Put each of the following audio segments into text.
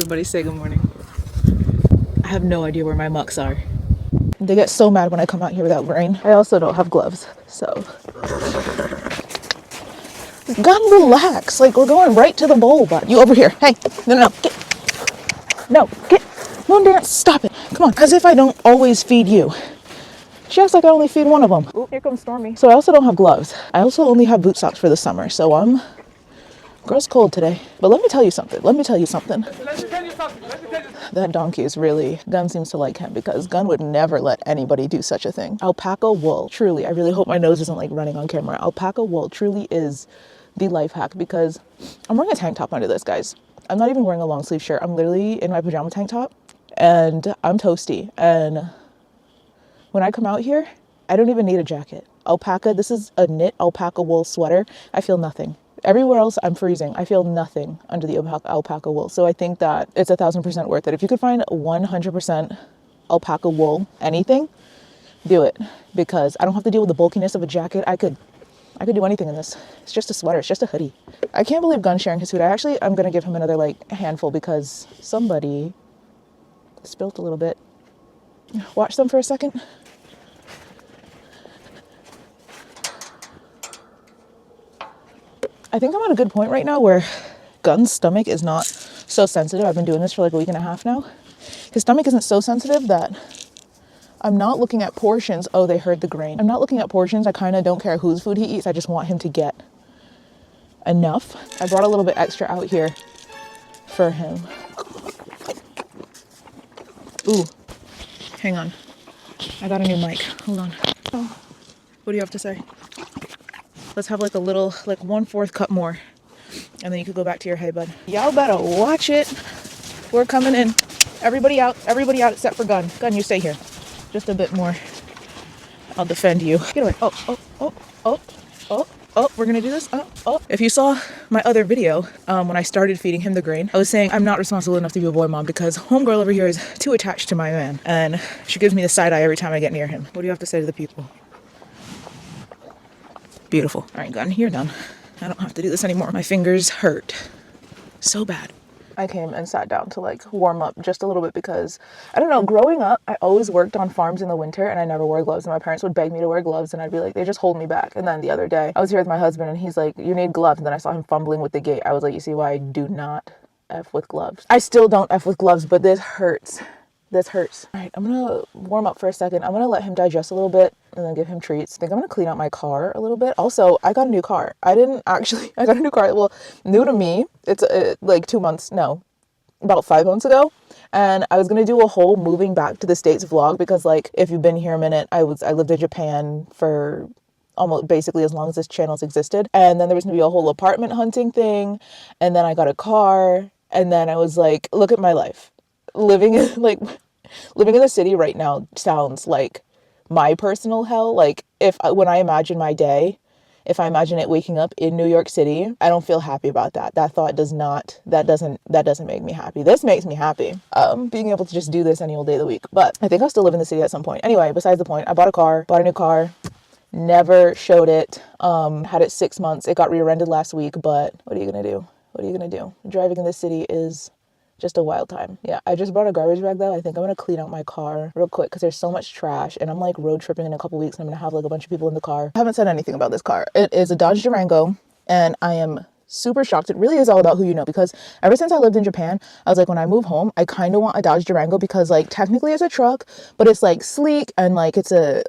Everybody say good morning. I have no idea where my mucks are. They get so mad when I come out here without rain. I also don't have gloves, so. God, relax. Like, we're going right to the bowl, but you over here. Hey, no, get. No, get. Moondance, stop it. Come on, as if I don't always feed you. She acts like I only feed one of them. Ooh, here comes Stormy. So I also don't have gloves. I also only have boot socks for the summer, so girl's cold today. But let me tell you something. That donkey is really, Gun seems to like him because Gun would never let anybody do such a thing. Alpaca wool, truly, I really hope my nose isn't like running on camera. Alpaca wool truly is the life hack because I'm wearing a tank top under this, guys. I'm not even wearing a long sleeve shirt. I'm literally in my pajama tank top and I'm toasty. And when I come out here, I don't even need a jacket. Alpaca, this is a knit alpaca wool sweater. I feel nothing. Everywhere else, I'm freezing. I feel nothing under the alpaca wool. So I think that it's 1,000% worth it. If you could find 100% alpaca wool, anything, do it. Because I don't have to deal with the bulkiness of a jacket. I could do anything in this. It's just a sweater. It's just a hoodie. I can't believe Gun's sharing his food. I'm going to give him another like handful because somebody spilled a little bit. Watch them for a second. I think I'm at a good point right now where Gun's stomach is not so sensitive. I've been doing this for like a week and a half now. His stomach isn't so sensitive that I'm not looking at portions. Oh, they heard the grain. I'm not looking at portions. I kind of don't care whose food he eats. I just want him to get enough. I brought a little bit extra out here for him. Ooh, hang on. I got a new mic. Hold on. Oh, what do you have to say? Let's have like a little, like 1/4 cup more. And then you could go back to your hay, bud. Y'all better watch it. We're coming in. Everybody out except for Gun. Gun, you stay here. Just a bit more. I'll defend you. Get away. Oh, we're gonna do this. Oh. If you saw my other video, when I started feeding him the grain, I was saying I'm not responsible enough to be a boy mom because homegirl over here is too attached to my man. And she gives me the side eye every time I get near him. What do you have to say to the people? Beautiful. All right, Gun, you're done. I don't have to do this anymore. My fingers hurt so bad. I came and sat down to like warm up just a little bit because I don't know, growing up, I always worked on farms in the winter and I never wore gloves and my parents would beg me to wear gloves and I'd be like, they just hold me back. And then the other day I was here with my husband and he's like, you need gloves. And then I saw him fumbling with the gate. I was like, you see why I do not F with gloves. I still don't F with gloves, but this hurts. This hurts. All right, I'm gonna warm up for a second. I'm gonna let him digest a little bit and then give him treats. I think I'm gonna clean out my car a little bit. Also, I got a new car. I got a new car. Well, new to me. It's like 2 months, no, about 5 months ago. And I was gonna do a whole moving back to the States vlog because like, if you've been here a minute, I lived in Japan for almost basically as long as this channel's existed. And then there was gonna be a whole apartment hunting thing. And then I got a car. And then I was like, look at my life. Living in the city right now sounds like my personal hell. Like when I imagine my day, if I imagine it waking up in New York City, I don't feel happy about that. That thought doesn't make me happy. This makes me happy. Being able to just do this any old day of the week. But I think I'll still live in the city at some point. Anyway, besides the point, I bought a new car, never showed it. Had it 6 months. It got rear-ended last week, but what are you gonna do? Driving in this city is just a wild time. Yeah, I just brought a garbage bag though. I think I'm gonna clean out my car real quick because there's so much trash and I'm like road tripping in a couple weeks and I'm gonna have like a bunch of people in the car. I haven't said anything about this car. It is a Dodge Durango and I am super shocked. It really is all about who you know because ever since I lived in Japan, I was like, when I move home, I kind of want a Dodge Durango because like technically it's a truck, but it's like sleek and like it's a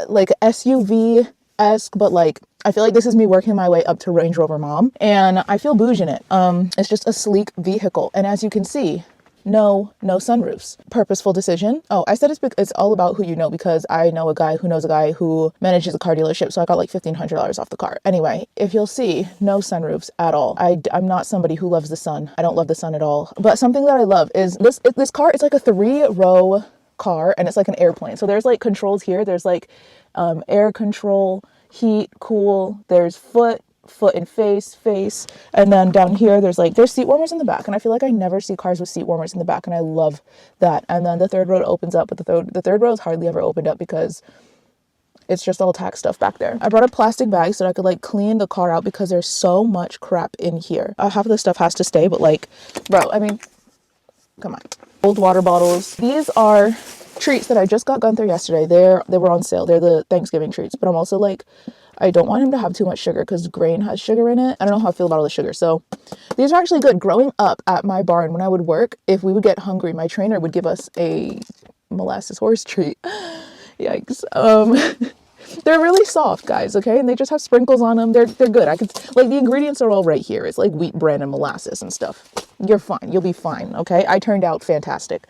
like SUV-esque, but like I feel like this is me working my way up to Range Rover mom and I feel bougie in it. It's just a sleek vehicle. And as you can see, no sunroofs. Purposeful decision. Oh, I said it's all about who you know because I know a guy who knows a guy who manages a car dealership. So I got like $1,500 off the car. Anyway, if you'll see, no sunroofs at all. I'm not somebody who loves the sun. I don't love the sun at all. But something that I love is this car. It's like a 3-row car and it's like an airplane. So there's like controls here. There's like air control, heat, cool, there's foot and face, and then down here there's seat warmers in the back, and I feel like I never see cars with seat warmers in the back, and I love that. And then the third row opens up, but the third row is hardly ever opened up because it's just all tax stuff back there. I brought a plastic bag so that I could like clean the car out because there's so much crap in here. Half of the stuff has to stay, but like, bro, I mean, Come on. Old water bottles. These are treats that I just got Gunther yesterday. They were on sale. They're the Thanksgiving treats, but I'm also like, I don't want him to have too much sugar because grain has sugar in it. I don't know how I feel about all the sugar. So these are actually good. Growing up at my barn, when I would work, if we would get hungry, my trainer would give us a molasses horse treat. Yikes. They're really soft, guys, okay? And they just have sprinkles on them. They're good. I could, like, the ingredients are all right here. It's like wheat bran and molasses and stuff. You're fine. You'll be fine, okay? I turned out fantastic.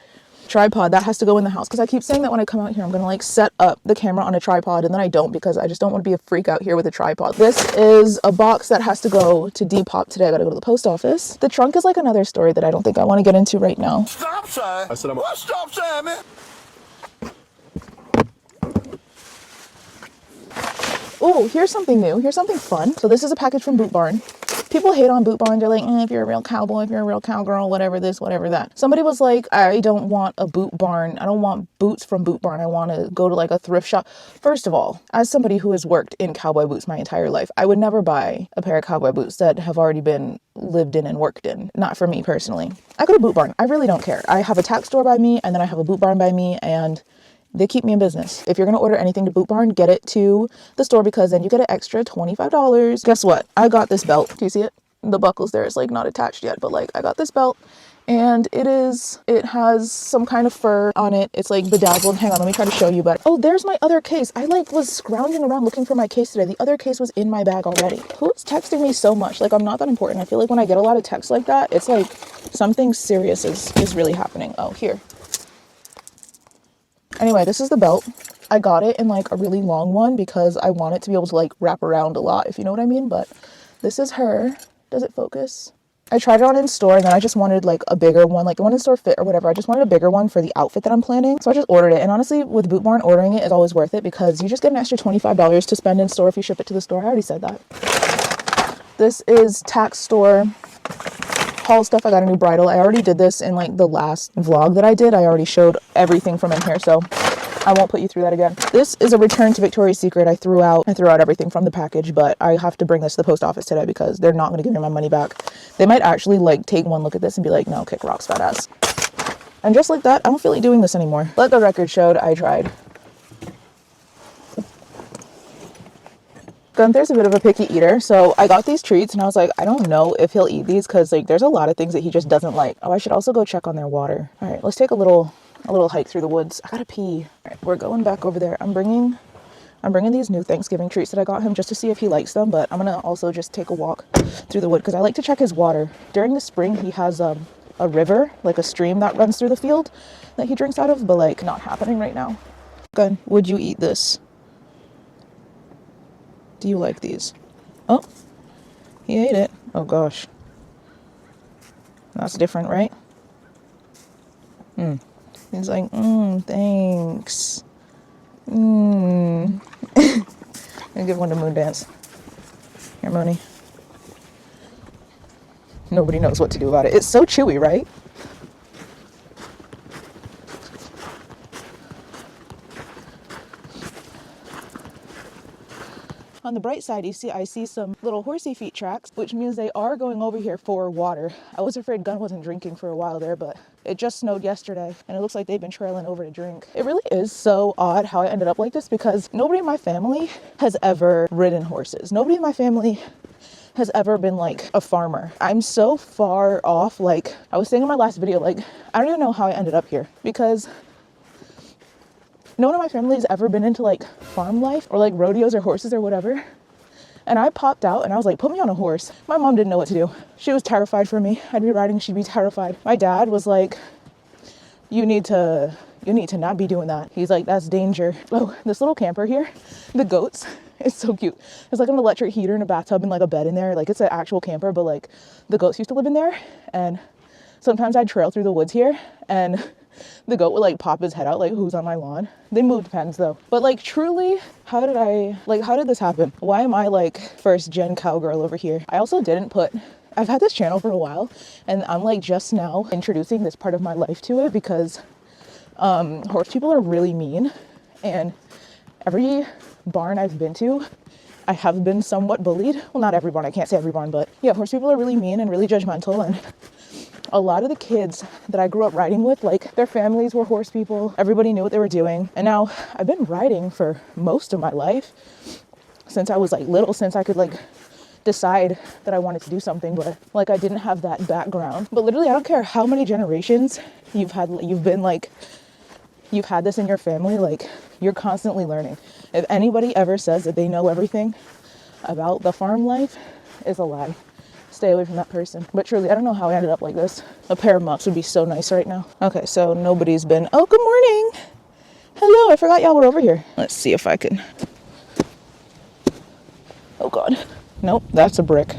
Tripod, that has to go in the house because I keep saying that when I come out here I'm gonna like set up the camera on a tripod, and then I don't because I just don't want to be a freak out here with a tripod. This is a box that has to go to Depop today. I gotta go to the post office. The trunk is like another story that I don't think I want to get into right now. Stop sign. I said what stop sign, man? Oh, here's something new. Here's something fun. So this is a package from Boot Barn. People hate on Boot Barn. They're like, if you're a real cowboy, if you're a real cowgirl, whatever this, whatever that. Somebody was like, I don't want a Boot Barn. I don't want boots from Boot Barn. I want to go to like a thrift shop. First of all, as somebody who has worked in cowboy boots my entire life, I would never buy a pair of cowboy boots that have already been lived in and worked in. Not for me personally. I go to Boot Barn. I really don't care. I have a tack store by me, and then I have a Boot Barn by me, and they keep me in business. If you're going to order anything to Boot Barn, get it to the store because then you get an extra $25. Guess what? I got this belt. Do you see it? The buckles there is like not attached yet, but like I got this belt and it has some kind of fur on it. It's like bedazzled. Hang on, let me try to show you. But oh, there's my other case. I like was scrounging around looking for my case today. The other case was in my bag already. Who's texting me so much? Like I'm not that important. I feel like when I get a lot of texts like that, it's like something serious is really happening. Oh, here. Anyway, this is the belt. I got it in like a really long one because I want it to be able to like wrap around a lot, if you know what I mean. But this is her. Does it focus? I tried it on in store and then I just wanted like a bigger one, like the one in store fit or whatever. I just wanted a bigger one for the outfit that I'm planning. So I just ordered it. And honestly, with Boot Barn, ordering it is always worth it because you just get an extra $25 to spend in store if you ship it to the store. I already said that. This is tack store haul stuff. I got a new bridle. I already did this in like the last vlog that I did. I already showed everything from in here, so I won't put you through that again. This is a return to Victoria's Secret. I threw out everything from the package, but I have to bring this to the post office today because they're not going to give me my money back. They might actually like take one look at this and be like, no, kick rocks, fat ass. And just like that, I don't feel like doing this anymore. Let the record showed I tried. Gunther's a bit of a picky eater, so I got these treats and I was like, I don't know if he'll eat these because like there's a lot of things that he just doesn't like. Oh, I should also go check on their water. All right, let's take a little hike through the woods. I gotta pee. All right, we're going back over there. I'm bringing these new Thanksgiving treats that I got him just to see if he likes them, but I'm gonna also just take a walk through the wood because I like to check his water. During the spring, he has a river, like a stream that runs through the field that he drinks out of, but like not happening right now. Gun, would you eat this? Do you like these? Oh, he ate it. Oh gosh. That's different, right? He's like, thanks. I'm gonna give one to Moon Dance. Here, Mooney. Nobody knows what to do about it. It's so chewy, right? On the bright side, I see some little horsey feet tracks, which means they are going over here for water. I was afraid Gun wasn't drinking for a while there, but it just snowed yesterday and it looks like they've been trailing over to drink. It really is so odd how I ended up like this because nobody in my family has ever ridden horses. Nobody in my family has ever been like a farmer. I'm so far off. Like I was saying in my last video, like I don't even know how I ended up here because no one in my family has ever been into like farm life or like rodeos or horses or whatever. And I popped out and I was like, put me on a horse. My mom didn't know what to do. She was terrified for me. I'd be riding, she'd be terrified. My dad was like, you need to not be doing that. He's like, that's danger. Oh, this little camper here, the goats, it's so cute. There's like an electric heater and a bathtub and like a bed in there. Like it's an actual camper, but like the goats used to live in there. And sometimes I'd trail through the woods here and the goat would like pop his head out like, who's on my lawn? They moved pens though. But like truly, how did this happen? Why am I like first gen cowgirl over here? I also I've had this channel for a while and I'm like just now introducing this part of my life to it because horse people are really mean, and every barn I've been to, I have been somewhat bullied. Well, not every barn, I can't say every barn, but yeah, horse people are really mean and really judgmental, and a lot of the kids that I grew up riding with, like their families were horse people. Everybody knew what they were doing. And now I've been riding for most of my life, since I was like little, since I could like decide that I wanted to do something, but like I didn't have that background. But literally, I don't care how many generations you've had this in your family, like you're constantly learning. If anybody ever says that they know everything about the farm life, is a lie. Stay away from that person. But truly, I don't know how I ended up like this. A pair of muffs would be so nice right now. Okay, so nobody's been, oh, good morning. Hello, I forgot y'all were over here. Let's see if I can. Oh God. Nope, that's a brick.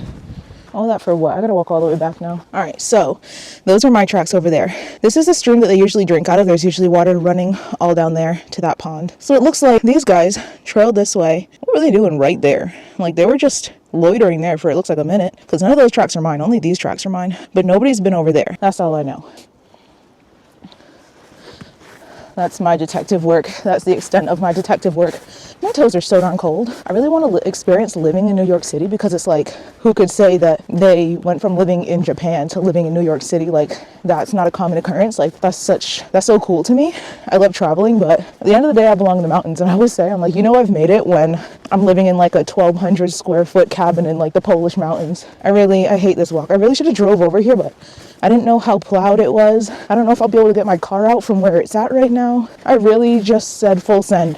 All that for what? I gotta walk all the way back now. All right, so those are my tracks over there. This is a stream that they usually drink out of. There's usually water running all down there to that pond. So it looks like these guys trailed this way. What were they doing right there? Like they were just loitering there for it looks like a minute, because none of those tracks are mine. Only these tracks are mine. But nobody's been over there. That's all I know. That's my detective work. That's the extent of my detective work. My toes are so darn cold. I really want to experience living in New York City, because it's like, who could say that they went from living in Japan to living in New York City? Like, that's not a common occurrence. Like, that's so cool to me. I love traveling, but at the end of the day, I belong in the mountains. And I always say, I'm like, you know, I've made it when I'm living in like a 1,200 square foot cabin in like the Polish mountains. I hate this walk. I really should have drove over here, but I didn't know how plowed it was. I don't know if I'll be able to get my car out from where it's at right now. I really just said full send,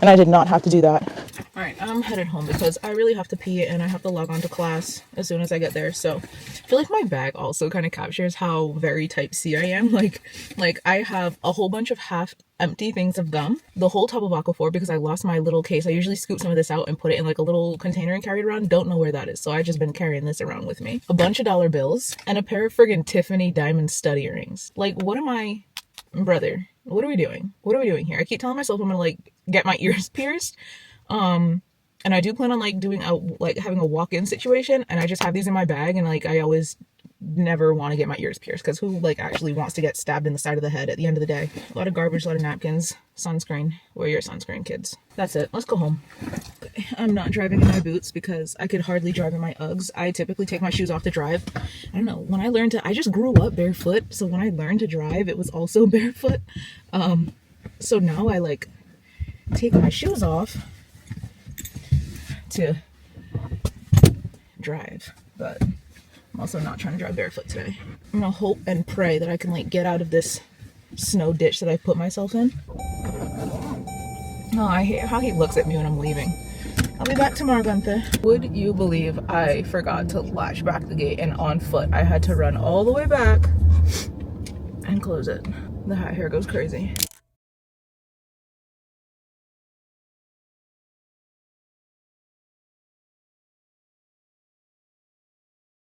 and I did not have to do that. All right, I'm headed home because I really have to pee and I have to log on to class as soon as I get there. So I feel like my bag also kind of captures how very type C I am. Like I have a whole bunch of half empty things of gum, the whole tub of Aquaphor, because I lost my little case. I usually scoop some of this out and put it in like a little container and carry it around. Don't know where that is, so I've just been carrying this around with me. A bunch of dollar bills and a pair of friggin' Tiffany diamond stud earrings. Like, what am I, brother? What are we doing? What are we doing here? I keep telling myself I'm gonna like get my ears pierced. And I do plan on like doing having a walk-in situation, and I just have these in my bag, and like I always never want to get my ears pierced, because who like actually wants to get stabbed in the side of the head at the end of the day? A lot of garbage, a lot of napkins, sunscreen. Wear your sunscreen, kids. That's it. Let's go home. I'm not driving in my boots because I could hardly drive in my Uggs. I typically take my shoes off to drive. I don't know, I just grew up barefoot, so when I learned to drive, it was also barefoot. So now I like take my shoes off to drive, but I'm also not trying to drive barefoot today. I'm gonna hope and pray that I can like get out of this snow ditch that I put myself in. Oh, I hate how he looks at me when I'm leaving. I'll be back tomorrow, Gunther. Would you believe I forgot to latch back the gate, and on foot I had to run all the way back and close it. The hat hair goes crazy.